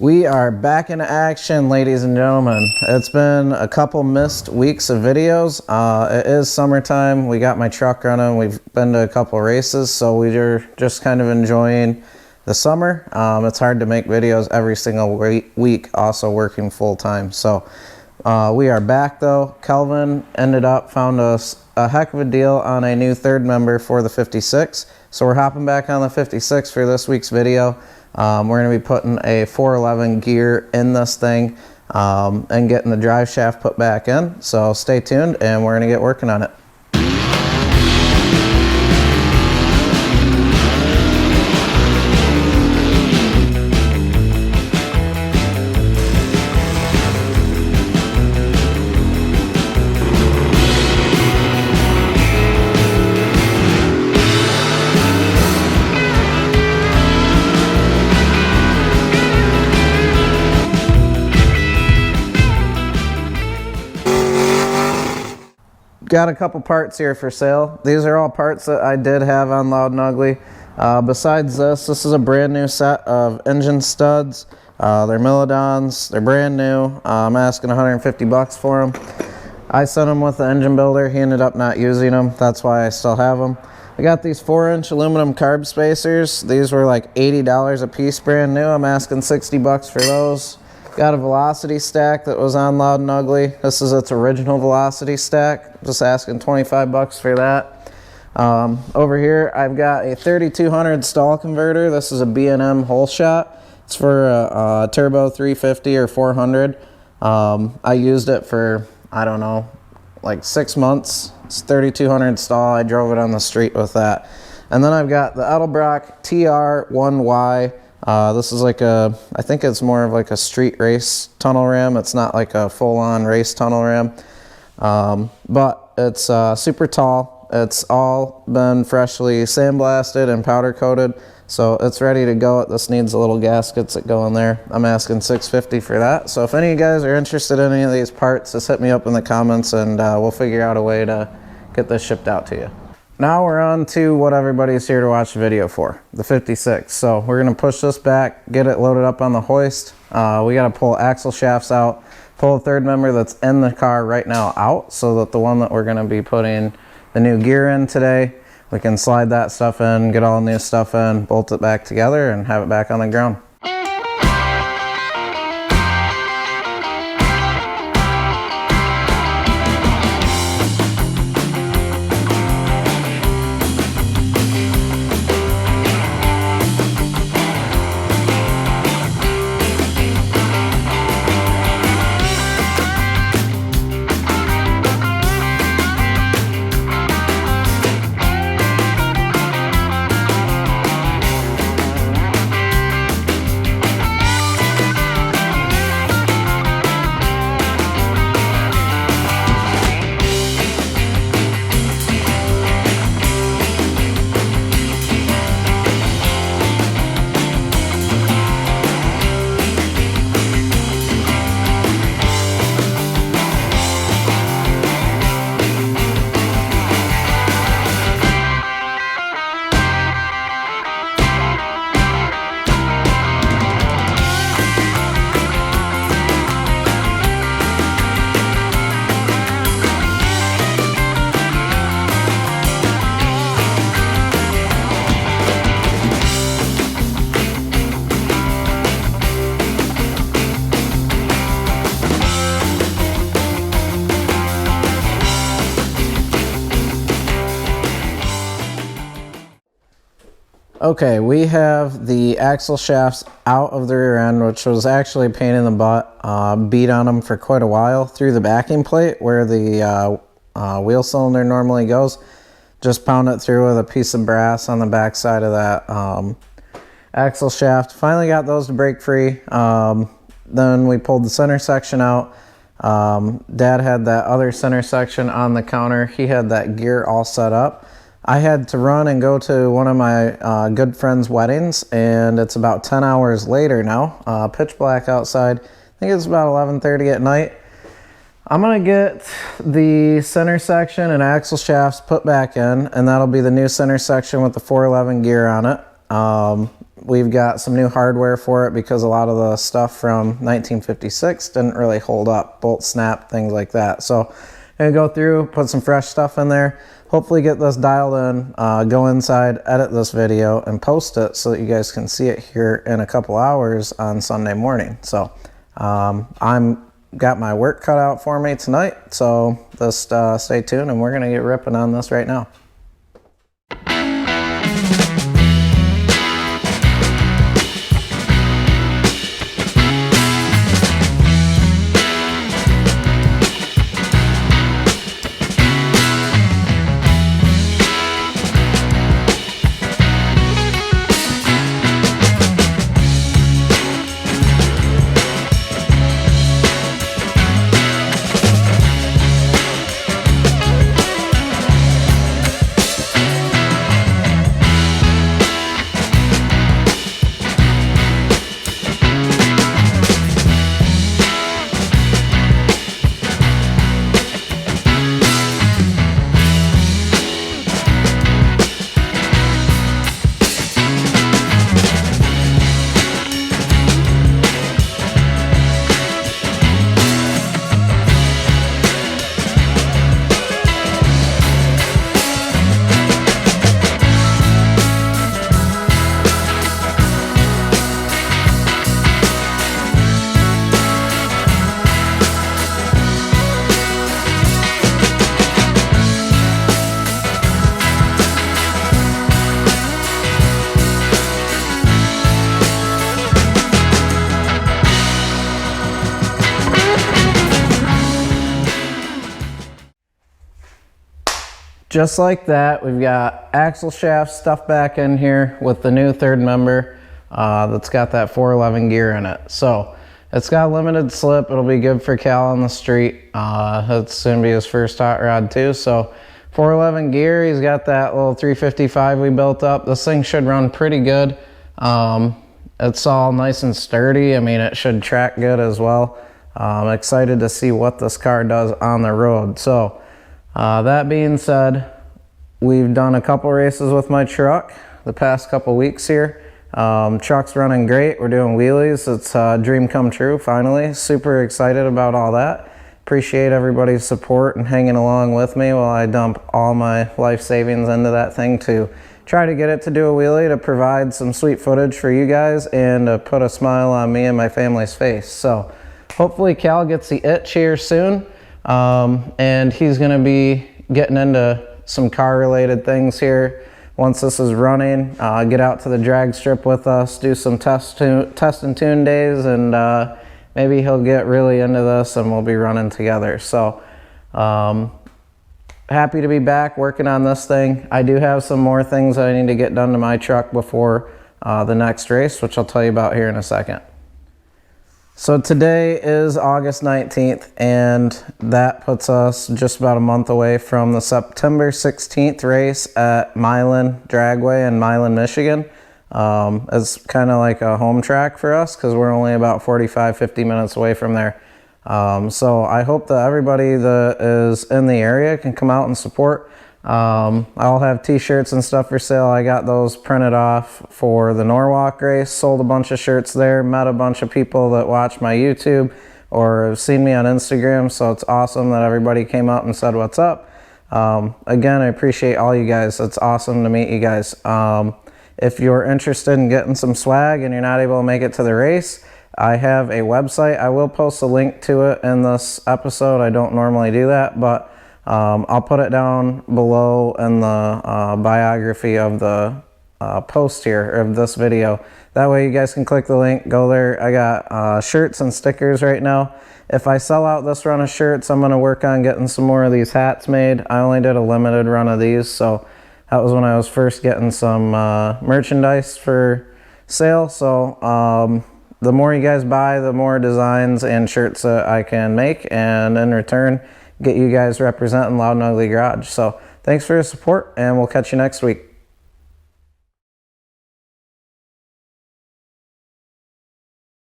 We are back in action, ladies and gentlemen. It's been a couple missed weeks of videos. It is summertime. We got my truck running. We've been to a couple races, so we're just kind of enjoying the summer. It's hard to make videos every single week, also working full time. So we are back though. Kelvin found us a heck of a deal on a new third member for the 56. So we're hopping back on the 56 for this week's video. We're going to be putting a 411 gear in this thing and getting the drive shaft put back in. So stay tuned and we're going to get working on it. Got a couple parts here for sale. These are all parts that I did have on Loud and Ugly. Besides this is a brand new set of engine studs. They're Millodons. They're brand new. I'm asking 150 bucks for them. I sent them with the engine builder. He ended up not using them. That's why I still have them. I got these 4-inch aluminum carb spacers. These were like $80 a piece, brand new. I'm asking 60 bucks for those. Got a velocity stack that was on Loud and Ugly. This is its original velocity stack. Just asking 25 bucks for that. Over here I've got a 3200 stall converter. This is a B&M hole shot. It's for a turbo 350 or 400. I used it for, I don't know, like 6 months. It's 3200 stall. I drove it on the street with that. And then I've got the Edelbrock TR1Y. This is like I think it's more of like a street race tunnel ram. It's not like a full-on race tunnel ram. But it's super tall. It's all been freshly sandblasted and powder coated. So it's ready to go. This needs a little gaskets that go in there. I'm asking $650 for that. So if any of you guys are interested in any of these parts, just hit me up in the comments and we'll figure out a way to get this shipped out to you. Now we're on to what everybody's here to watch the video for, the 56. So we're gonna push this back, get it loaded up on the hoist. We gotta pull axle shafts out, pull a third member that's in the car right now out so that the one that we're gonna be putting the new gear in today, we can slide that stuff in, get all the new stuff in, bolt it back together and have it back on the ground. Okay, we have the axle shafts out of the rear end, which was actually a pain in the butt. Beat on them for quite a while through the backing plate where the wheel cylinder normally goes. Just pound it through with a piece of brass on the back side of that axle shaft. Finally got those to break free. Then we pulled the center section out. Dad had that other center section on the counter. He had that gear all set up. I had to run and go to one of my good friend's weddings, and it's about 10 hours later now, pitch black outside. I think it's about 11:30 at night. I'm gonna get the center section and axle shafts put back in, and that'll be the new center section with the 411 gear on it. We've got some new hardware for it because a lot of the stuff from 1956 didn't really hold up, bolt snap, things like that. So I'm gonna go through, put some fresh stuff in there, hopefully get this dialed in, go inside, edit this video, and post it so that you guys can see it here in a couple hours on Sunday morning. So I'm got my work cut out for me tonight, so just stay tuned and we're gonna get ripping on this right now. Just like that, we've got axle shaft stuff back in here with the new third member that's got that 411 gear in it. So it's got limited slip. It'll be good for Cal on the street. It's gonna be his first hot rod too. So 411 gear, he's got that little 355 we built up. This thing should run pretty good. It's all nice and sturdy. I mean, it should track good as well. I'm excited to see what this car does on the road. So that being said, we've done a couple races with my truck the past couple weeks here. Truck's running great. We're doing wheelies. It's a dream come true finally. Super excited about all that. Appreciate everybody's support and hanging along with me while I dump all my life savings into that thing to try to get it to do a wheelie, to provide some sweet footage for you guys and to put a smile on me and my family's face. So hopefully Cal gets the itch here soon. And he's going to be getting into some car related things here once this is running. Get out to the drag strip with us, do some test and tune days, and maybe he'll get really into this and we'll be running together. So happy to be back working on this thing. I do have some more things that I need to get done to my truck before the next race, which I'll tell you about here in a second. So today is August 19th, and that puts us just about a month away from the September 16th race at Milan Dragway in Milan, Michigan. It's kind of like a home track for us because we're only about 45-50 minutes away from there. So I hope that everybody that is in the area can come out and support. I'll have t-shirts and stuff for sale. I got those printed off for the Norwalk race, sold a bunch of shirts there, met a bunch of people that watch my YouTube or have seen me on Instagram, so it's awesome that everybody came out and said what's up. Again, I appreciate all you guys. It's awesome to meet you guys. If you're interested in getting some swag and you're not able to make it to the race, I have a website. I will post a link to it in this episode. I don't normally do that, but I'll put it down below in the biography of the post here of this video. That way you guys can click the link, go there. I got shirts and stickers right now. If I sell out this run of shirts, I'm going to work on getting some more of these hats made. I only did a limited run of these, so that was when I was first getting some merchandise for sale. So the more you guys buy, the more designs and shirts that I can make, and in return get you guys representing Loud and Ugly Garage. So thanks for your support, and we'll catch you next week.